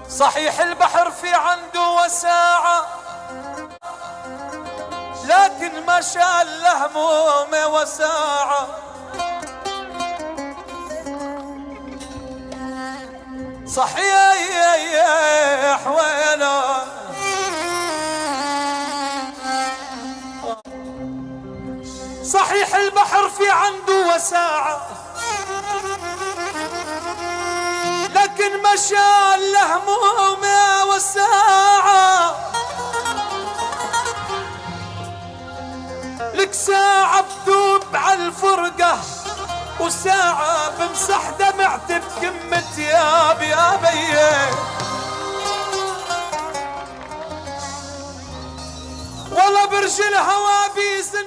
صحيح البحر في عنده وساعة، لكن ما شال همومه وساعة. صحيح وينه صحيح البحر في عنده وساعة، لكن ما شال همومه وساعة. لك ساعة بتوب عالفرقة، وساعة بمسح دمعتي بكم تياب يا بيه. والله برج الهوى بيزن